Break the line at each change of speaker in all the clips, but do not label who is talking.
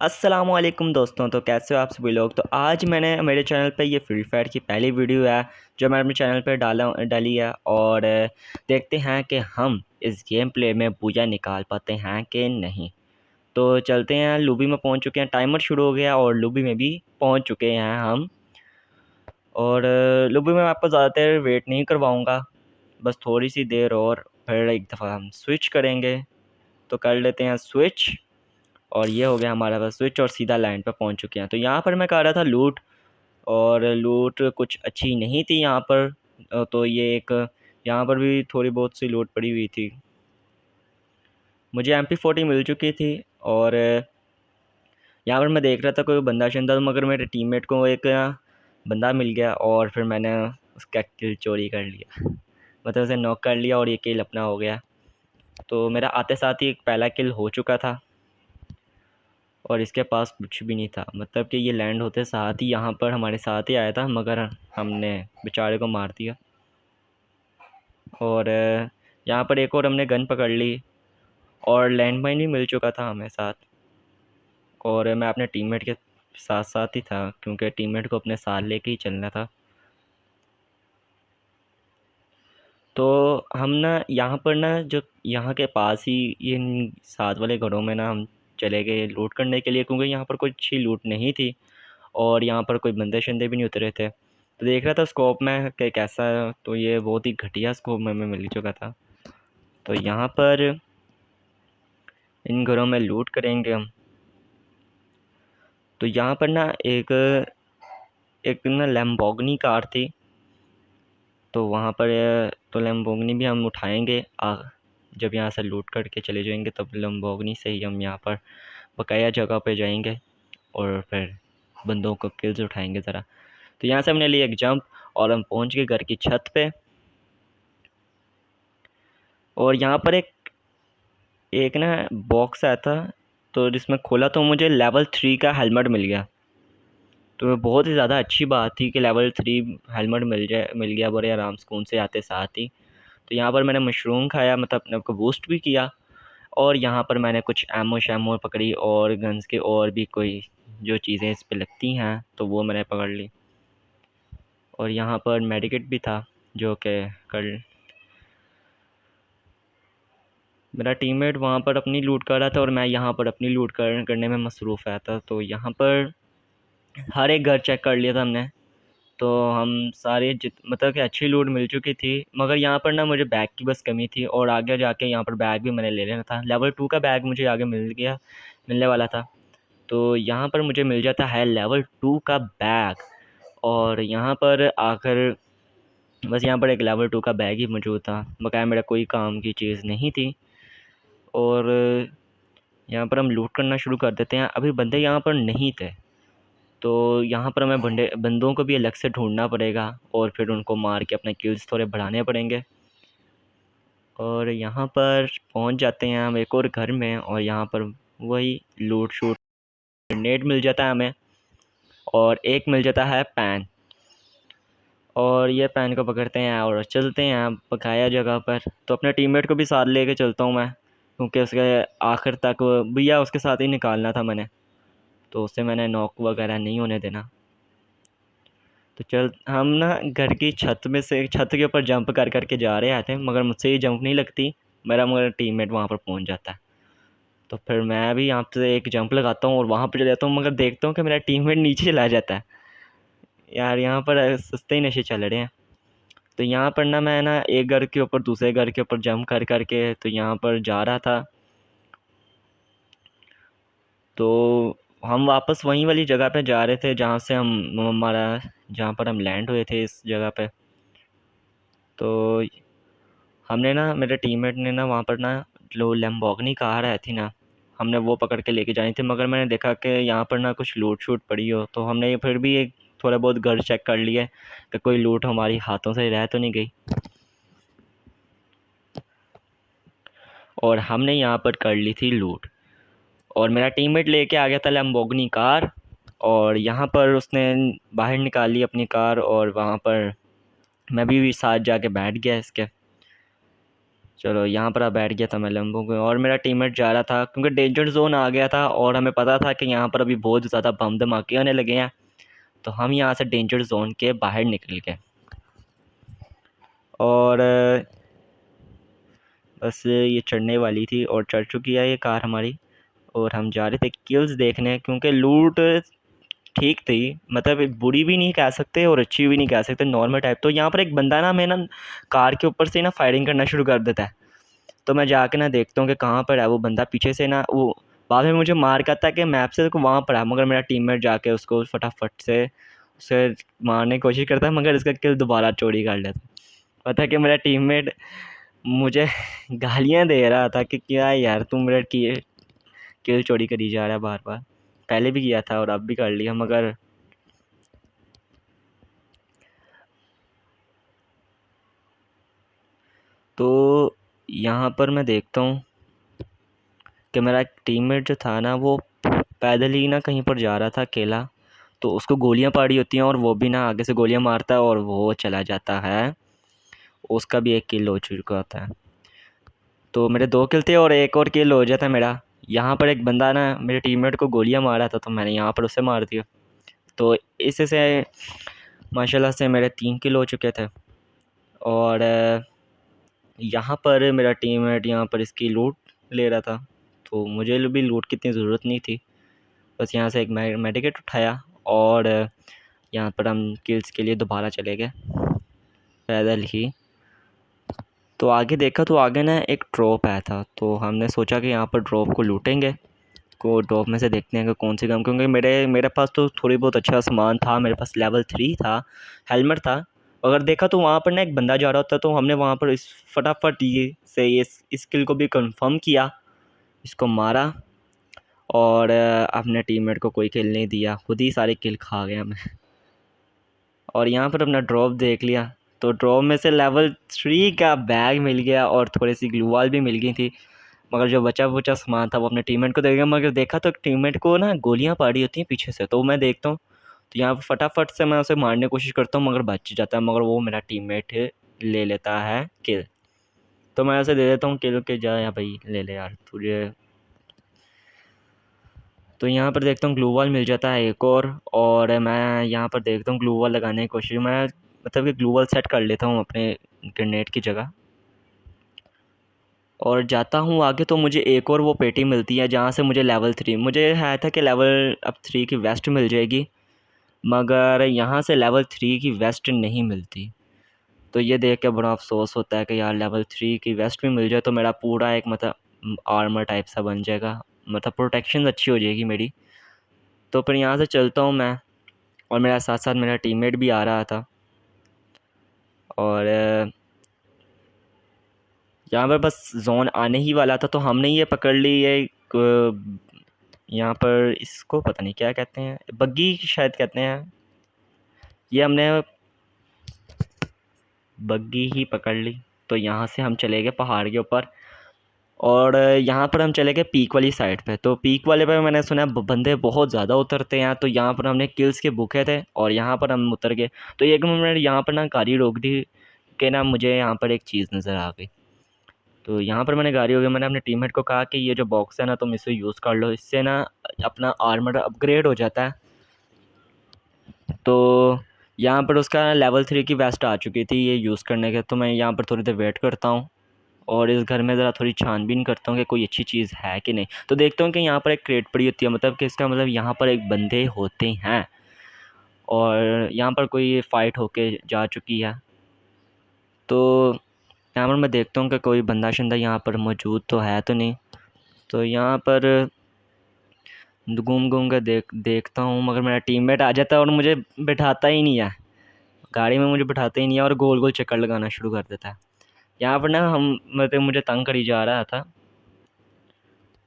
अस्सलामुअलैकुम दोस्तों, तो कैसे हो आप सभी लोग। तो आज मैंने मेरे चैनल पे ये फ्री फायर की पहली वीडियो है जो मैंने अपने चैनल पे डाली है। और देखते हैं कि हम इस गेम प्ले में बूया निकाल पाते हैं कि नहीं। तो चलते हैं, लूबी में पहुंच चुके हैं, टाइमर शुरू हो गया और लूबी में भी पहुंच चुके हैं हम। और लूबी में मैं आपको ज़्यादा देर वेट नहीं करवाऊँगा, बस थोड़ी सी देर और फिर एक दफ़ा हम स्विच करेंगे। तो कर लेते हैं स्विच, और ये हो गया हमारा बस स्विच और सीधा लैंड पे पहुंच चुके हैं। तो यहाँ पर मैं कर रहा था लूट, और लूट कुछ अच्छी नहीं थी यहाँ पर। तो ये एक यहाँ पर भी थोड़ी बहुत सी लूट पड़ी हुई थी। मुझे MP40 मिल चुकी थी, और यहाँ पर मैं देख रहा था कोई बंदा शंदा, मगर मेरे टीममेट को एक बंदा मिल गया और फिर मैंने उसका किल चोरी कर लिया, मतलब उसे नॉक कर लिया और ये किल अपना हो गया। तो मेरा आते साथ ही एक पहला किल हो चुका था और इसके पास कुछ भी नहीं था, मतलब कि ये लैंड होते साथ ही यहाँ पर हमारे साथ ही आया था, मगर हमने बेचारे को मार दिया। और यहाँ पर एक और हमने गन पकड़ ली और लैंड माइन भी मिल चुका था हमें साथ। और मैं अपने टीममेट के साथ साथ ही था, क्योंकि टीममेट को अपने साथ लेके ही चलना था। तो हम ना यहाँ पर ना, जो यहाँ के पास ही इन साथ वाले घरों में ना हम चले गए लूट करने के लिए, क्योंकि यहाँ पर कोई अच्छी लूट नहीं थी और यहाँ पर कोई बंदे शंदे भी नहीं उतरे थे। तो देख रहा था स्कोप में कि कैसा है, तो ये बहुत ही घटिया स्कोप में मिल चुका था। तो यहाँ पर इन घरों में लूट करेंगे हम। तो यहाँ पर ना एक एक ना लैम्बोर्गिनी कार थी, तो वहाँ पर तो लैम्बोर्गिनी भी हम उठाएंगे। जब यहाँ से लूट करके चले जाएंगे तब लैम्बोर्गिनी से ही हम यहाँ पर बकाया जगह पे जाएंगे और फिर बंदों को किल्स उठाएंगे ज़रा। तो यहाँ से हमने लिया एक जंप और हम पहुँच गए घर की छत पे। और यहाँ पर एक ना बॉक्स आया था, तो जिसमें खोला तो मुझे लेवल 3 का हेलमेट मिल गया। तो बहुत ही ज़्यादा अच्छी बात थी कि लेवल 3 हेलमेट मिल गया बड़े आराम सुकून से आते साथ ही। तो यहाँ पर मैंने मशरूम खाया, मतलब अपने आप को बूस्ट भी किया। और यहाँ पर मैंने कुछ एमो शैमो पकड़ी और गन्स के और भी कोई जो चीज़ें इस पे लगती हैं तो वो मैंने पकड़ ली। और यहाँ पर मेडिकेट भी था जो कि कर मेरा टीममेट वहाँ पर अपनी लूट कर रहा था और मैं यहाँ पर अपनी लूट करने में मसरूफ़ आया था। तो यहाँ पर हर एक घर चेक कर लिया था हमने। तो हम सारे मतलब कि अच्छी लूट मिल चुकी थी, मगर यहाँ पर ना मुझे बैग की बस कमी थी और आगे जाके यहाँ पर बैग भी मैंने ले लेना था। लेवल 2 का बैग मुझे आगे मिलने वाला था। तो यहाँ पर मुझे मिल जाता है लेवल 2 का बैग। और यहाँ पर आकर बस यहाँ पर एक लेवल 2 का बैग ही मौजूद था, बकाया मेरा कोई काम की चीज़ नहीं थी। और यहाँ पर हम लूट करना शुरू कर देते हैं। अभी बंदे यहाँ पर नहीं थे, तो यहाँ पर हमें बंदों को भी अलग से ढूंढना पड़ेगा और फिर उनको मार के अपने किल्स थोड़े बढ़ाने पड़ेंगे। और यहाँ पर पहुँच जाते हैं हम एक और घर में, और यहाँ पर वही लूट शूट ग्रेनेड मिल जाता है हमें, और एक मिल जाता है पैन। और ये पैन को पकड़ते हैं और चलते हैं बकाया जगह पर। तो अपने टीममेट को भी साथ लेके चलता हूँ मैं, क्योंकि उसके आखिर तक भैया उसके साथ ही निकालना था मैंने, तो उससे मैंने नॉक वगैरह नहीं होने देना। तो चल हम ना घर की छत में से छत के ऊपर जंप कर कर के जा रहे थे, मगर मुझसे ये जंप नहीं लगती। मगर टीममेट वहाँ पर पहुँच जाता है। तो फिर मैं भी यहाँ से एक जंप लगाता हूँ और वहाँ पर चले जाता हूँ, मगर देखता हूँ कि मेरा टीममेट नीचे चला जाता है। यार यहाँ पर सस्ते ही नशे चल रहे हैं। तो यहाँ पर ना मैं ना एक घर के ऊपर दूसरे घर के ऊपर जंप कर कर के तो यहाँ पर जा रहा था। तो हम वापस वहीं वाली जगह पे जा रहे थे जहाँ से जहाँ पर हम लैंड हुए थे, इस जगह पे। तो हमने ना मेरे टीममेट ने ना वहाँ पर ना जो लैम्बोर्गिनी कार आई थी ना, हमने वो पकड़ के लेके जानी थी, मगर मैंने देखा कि यहाँ पर ना कुछ लूट शूट पड़ी हो, तो हमने फिर भी एक थोड़ा बहुत घर चेक कर लिए कि कोई लूट हमारी हाथों से रह तो नहीं गई। और हमने यहाँ पर कर ली थी लूट, और मेरा टीममेट लेके आ गया था लैम्बोर्गिनी कार। और यहाँ पर उसने बाहर निकाली अपनी कार, और वहाँ पर मैं भी साथ जाके बैठ गया इसके। चलो यहाँ पर अब बैठ गया था मैं लंबू को, और मेरा टीममेट जा रहा था क्योंकि डेंजर जोन आ गया था और हमें पता था कि यहाँ पर अभी बहुत ज़्यादा बम धमाके होने लगे हैं। तो हम यहाँ से डेंजर जोन के बाहर निकल गए और बस ये चढ़ने वाली थी और चढ़ चुकी है ये कार हमारी। और हम जा रहे थे किल्स देखने क्योंकि लूट ठीक थी, मतलब बुरी भी नहीं कह सकते और अच्छी भी नहीं कह सकते, नॉर्मल टाइप। तो यहाँ पर एक बंदा ना, मैं ना कार के ऊपर से ना फायरिंग करना शुरू कर देता है। तो मैं जाके ना देखता हूँ कि कहाँ पर है वो बंदा, पीछे से ना वो बाद में मुझे मार कहता है कि मैप से देखो वहाँ पर है, मगर मेरा टीममेट जाके उसको फटाफट से उसे मारने की कोशिश करता है, मगर इसका किल दोबारा चोरी कर लेता है। पता है कि मेरा टीममेट मुझे गालियाँ दे रहा था कि क्या यार तुम मेरा किल चोरी करी जा रहा है बार बार। पहले भी किया था और अब भी कर लिया, मगर तो यहाँ पर मैं देखता हूँ कि मेरा टीममेट जो था ना वो पैदल ही ना कहीं पर जा रहा था अकेला। तो उसको गोलियां पड़ी होती हैं और वो भी ना आगे से गोलियां मारता है और वो चला जाता है, उसका भी एक किल हो चुका होता है। तो मेरे 2 किल थे और एक और किल हो जाता मेरा। यहाँ पर एक बंदा ना मेरे टीममेट को गोलियां मारा था तो मैंने यहाँ पर उसे मार दिया। तो इससे माशाल्लाह से मेरे 3 किल हो चुके थे। और यहाँ पर मेरा टीममेट यहाँ पर इसकी लूट ले रहा था, तो मुझे भी लूट की इतनी ज़रूरत नहीं थी। बस यहाँ से एक मेडिकेट उठाया और यहाँ पर हम किल्स के लिए दोबारा चले गए पैदल ही। तो आगे देखा तो आगे ना एक ड्रॉप आया था, तो हमने सोचा कि यहाँ पर ड्रॉप को लूटेंगे, को ड्रॉप में से देखते हैं कि कौन सी गन, क्योंकि मेरे पास तो थोड़ी बहुत अच्छा सामान था, मेरे पास लेवल 3 था, हेलमेट था। अगर देखा तो वहाँ पर ना एक बंदा जा रहा होता, तो हमने वहाँ पर इस फटाफट ये इस किल को भी कंफर्म किया, इसको मारा और अपने टीममेट को कोई किल नहीं दिया, खुद ही सारे किल खा गया मैं। और यहाँ पर अपना ड्रॉप देख लिया, तो ड्रॉप में से लेवल 3 का बैग मिल गया और थोड़ी सी ग्लू वॉल भी मिल गई थी। मगर जो बचा सामान था वो अपने टीममेट को दे गया, मगर देखा तो टीममेट को ना गोलियां पड़ी होती हैं पीछे से, तो मैं देखता हूँ तो यहाँ पर फटाफट से मैं उसे मारने की कोशिश करता हूँ, मगर बच जाता है, मगर वो मेरा टीममेट ले लेता है किल। तो मैं उसे दे देता हूँ किल के, जा या भाई ले ले यार तुझे। तो यहाँ पर देखता हूँ ग्लू वॉल मिल जाता है एक और मैं यहाँ पर देखता हूँ ग्लू वॉल लगाने की कोशिश, मैं मतलब कि ग्लू वॉल सेट कर लेता हूँ अपने ग्रेनेड की जगह और जाता हूँ आगे। तो मुझे एक और वो पेटी मिलती है जहाँ से मुझे लेवल 3, मुझे है था कि लेवल अब 3 की वेस्ट मिल जाएगी, मगर यहाँ से लेवल 3 की वेस्ट नहीं मिलती। तो ये देख के बड़ा अफसोस होता है कि यार लेवल 3 की वेस्ट भी मिल जाए तो मेरा पूरा एक मतलब आर्मर टाइप सा बन जाएगा, मतलब प्रोटेक्शन अच्छी हो जाएगी मेरी। तो फिर यहाँ से चलता हूँ मैं, और मेरा साथ साथ मेरा टीममेट भी आ रहा था। और यहाँ पर बस जोन आने ही वाला था, तो हमने ये पकड़ ली ये यहाँ पर इसको पता नहीं क्या कहते हैं, बग्गी शायद कहते हैं, ये हमने बग्गी ही पकड़ ली। तो यहाँ से हम चले गए पहाड़ के ऊपर और यहाँ पर हम चले गए पीक वाली साइड पे। तो पीक वाले पे मैंने सुना बंदे बहुत ज़्यादा उतरते हैं, तो यहाँ पर हमने किल्स के भूखे थे और यहाँ पर हम उतर गए। तो एक मिनट यहाँ पर ना गाड़ी रोक दी कि ना मुझे यहाँ पर एक चीज़ नज़र आ गई। तो यहाँ पर मैंने गाड़ी हो गई, मैंने अपने टीममेट को कहा कि ये जो बॉक्स है ना तुम इसे यूज़ कर लो, इससे ना अपना आर्मर अपग्रेड हो जाता है। तो यहाँ पर उसका लेवल 3 की वेस्ट आ चुकी थी ये यूज़ करने के। तो मैं यहाँ पर थोड़ी देर वेट करता हूँ और इस घर में ज़रा थोड़ी छानबीन करता हूँ कि कोई अच्छी चीज़ है कि नहीं। तो देखता हूँ कि यहाँ पर एक क्रेट पड़ी होती है, मतलब कि इसका मतलब यहाँ पर एक बंदे होते हैं और यहाँ पर कोई फ़ाइट होके जा चुकी है। तो यहाँ पर मैं देखता हूँ कि कोई बंदा शंदा यहाँ पर मौजूद तो है तो नहीं। तो यहाँ पर घूम घूम कर देखता हूँ, मगर मेरा टीममेट आ जाता है और मुझे बिठाता ही नहीं है गाड़ी में, मुझे बिठाता ही नहीं है और गोल गोल चक्कर लगाना शुरू कर देता है। यहाँ पर ना हम मतलब मुझे तंग करी जा रहा था,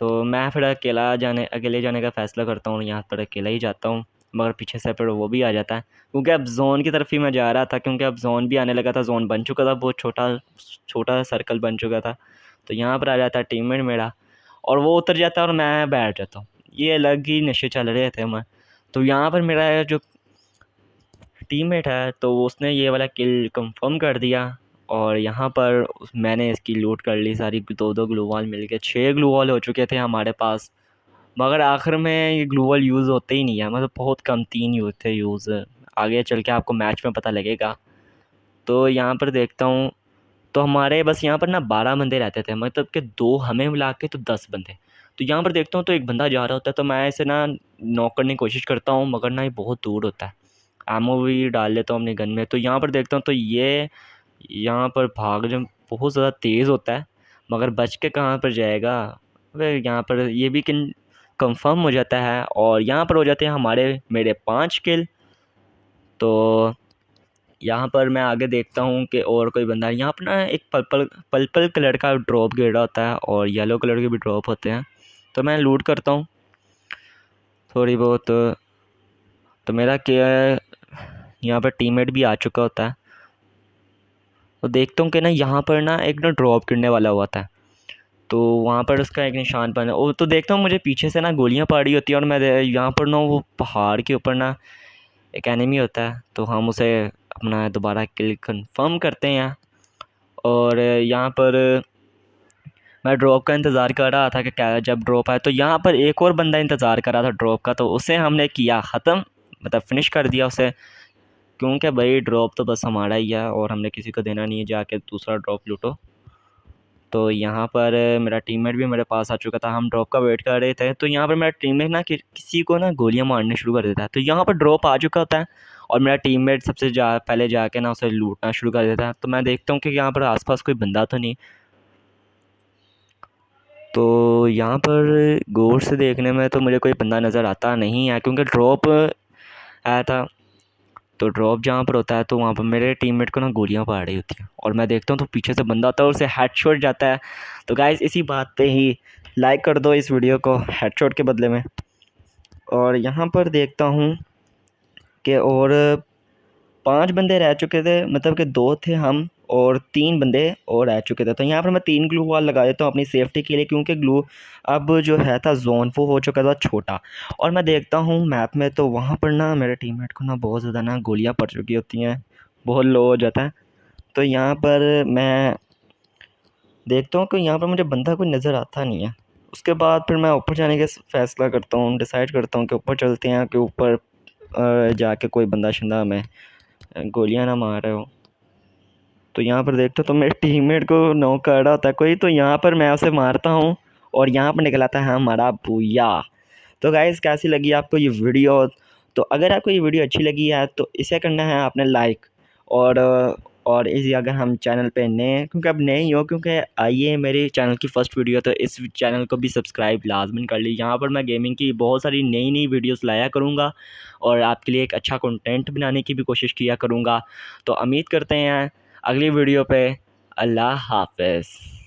तो मैं फिर अकेले जाने का फ़ैसला करता हूँ, यहाँ पर अकेला ही जाता हूँ। मगर पीछे से फिर वो भी आ जाता है, क्योंकि अब जोन की तरफ ही मैं जा रहा था, क्योंकि अब जोन भी आने लगा था, जोन बन चुका था, बहुत छोटा छोटा सर्कल बन चुका था। तो यहाँ पर आ जाता है टीममेट मेरा और वो उतर जाता है और मैं बैठ जाता हूँ, ये अलग ही नशे चल रहे थे मैं। तो यहाँ पर मेरा जो टीममेट है तो उसने ये वाला किल कंफर्म कर दिया और यहाँ पर मैंने इसकी लूट कर ली सारी। 2-2 ग्लू वॉल मिल के 6 ग्लू वॉल हो चुके थे हमारे पास, मगर आखिर में ये ग्लू वॉल यूज़ होते ही नहीं है, मतलब बहुत कम 3 यूज़ थे यूज़। आगे चल के आपको मैच में पता लगेगा। तो यहाँ पर देखता हूँ, तो हमारे बस यहाँ पर ना 12 बंदे रहते थे, मतलब कि 2 हमें मिला के तो 10 बंदे। तो यहाँ पर देखता हूँ तो एक बंदा जा रहा होता है, तो मैं इसे ना नॉक करने की कोशिश करता हूँ, मगर ना ये बहुत दूर होता है। एमो भी डाल लेता हूँ अपनी गन में। तो यहाँ पर देखता हूँ तो ये यहाँ पर भाग जब बहुत ज़्यादा तेज़ होता है, मगर बच के कहाँ पर जाएगा। वे यहाँ पर ये भी कंफर्म हो जाता है, और यहाँ पर हो जाते हैं मेरे 5 किल। तो यहाँ पर मैं आगे देखता हूँ कि और कोई बंदा है। यहाँ पर ना एक पर्पल कलर का ड्रॉप गिर रहा होता है, और येलो कलर के भी ड्रॉप होते हैं। तो मैं लूट करता हूँ थोड़ी बहुत। तो मेरा क्या है, यहाँ पर टीममेट भी आ चुका होता है। तो देखता हूँ कि ना यहाँ पर ना एक ना ड्रॉप गिरने वाला हुआ था, तो वहाँ पर उसका एक निशान बना। और तो देखता हूँ मुझे पीछे से ना गोलियाँ पड़ रही होती हैं, और मैं यहाँ पर ना वो पहाड़ के ऊपर ना एक एनिमी होता है, तो हम उसे अपना दोबारा किल कंफर्म करते हैं। और यहाँ पर मैं ड्रॉप का इंतज़ार कर रहा था कि क्या जब ड्रॉप आए। तो यहाँ पर एक और बंदा इंतज़ार कर रहा था ड्रॉप का, तो उसे हमने किया ख़त्म, मतलब फिनिश कर दिया उसे, क्योंकि भाई ड्रॉप तो बस हमारा ही है और हमने किसी को देना नहीं है, जाके दूसरा ड्रॉप लूटो। तो यहाँ पर मेरा टीममेट भी मेरे पास आ चुका था, हम ड्रॉप का वेट कर रहे थे। तो यहाँ पर मेरा टीममेट ना किसी को ना गोलियाँ मारने शुरू कर देता है। तो यहाँ पर ड्रॉप आ चुका होता है, और मेरा टीममेट सबसे पहले जाके ना उसे लूटना शुरू कर देता है। तो मैं देखता हूँ कि यहाँ पर आसपास कोई बंदा तो नहीं। तो यहाँ पर गौर से देखने में तो मुझे कोई बंदा नज़र आता नहीं है, क्योंकि ड्रॉप आया था। तो ड्रॉप जहाँ पर होता है तो वहाँ पर मेरे टीममेट को ना गोलियाँ पड़ रही होती हैं, और मैं देखता हूँ तो पीछे से बंदा आता है और उसे हेडशॉट जाता है। तो गाइस इसी बात पे ही लाइक कर दो इस वीडियो को हेडशॉट के बदले में। और यहाँ पर देखता हूँ कि और 5 बंदे रह चुके थे, मतलब कि 2 थे हम और 3 बंदे और रह चुके थे। तो यहाँ पर मैं 3 ग्लू वॉल लगा देता हूँ अपनी सेफ्टी के लिए, क्योंकि ग्लू अब जो है था जोन वो हो चुका था छोटा। और मैं देखता हूँ मैप में, तो वहाँ पर ना मेरे टीममेट को ना बहुत ज़्यादा ना गोलियाँ पड़ चुकी होती हैं, बहुत लो हो जाता है। तो यहाँ पर मैं देखता हूँ कि यहाँ पर मुझे बंदा कोई नज़र आता नहीं है। उसके बाद फिर मैं ऊपर जाने का फ़ैसला करता हूँ, डिसाइड करता हूँ कि ऊपर चलते हैं, कि ऊपर जाके कोई बंदा शंदा हमें गोलियाँ ना मार रहे हो। तो यहाँ पर देखते हो तो मेरे टीममेट को नॉक कर रहा होता है कोई, तो यहाँ पर मैं उसे मारता हूँ, और यहाँ पर निकल आता है हमारा भूया। तो गाइस कैसी लगी आपको ये वीडियो? तो अगर आपको ये वीडियो अच्छी लगी है तो इसे करना है आपने लाइक, और इसी अगर हम चैनल पे नए हैं, क्योंकि अब नए ही हो, क्योंकि आइए मेरे चैनल की फ़र्स्ट वीडियो, तो इस चैनल को भी सब्सक्राइब लाजमन कर ली। यहाँ पर मैं गेमिंग की बहुत सारी नई नई वीडियोस लाया करूँगा, और आपके लिए एक अच्छा कंटेंट बनाने की भी कोशिश किया करूँगा। तो उम्मीद करते हैं अगली वीडियो पे। अल्लाह हाफ़िज़।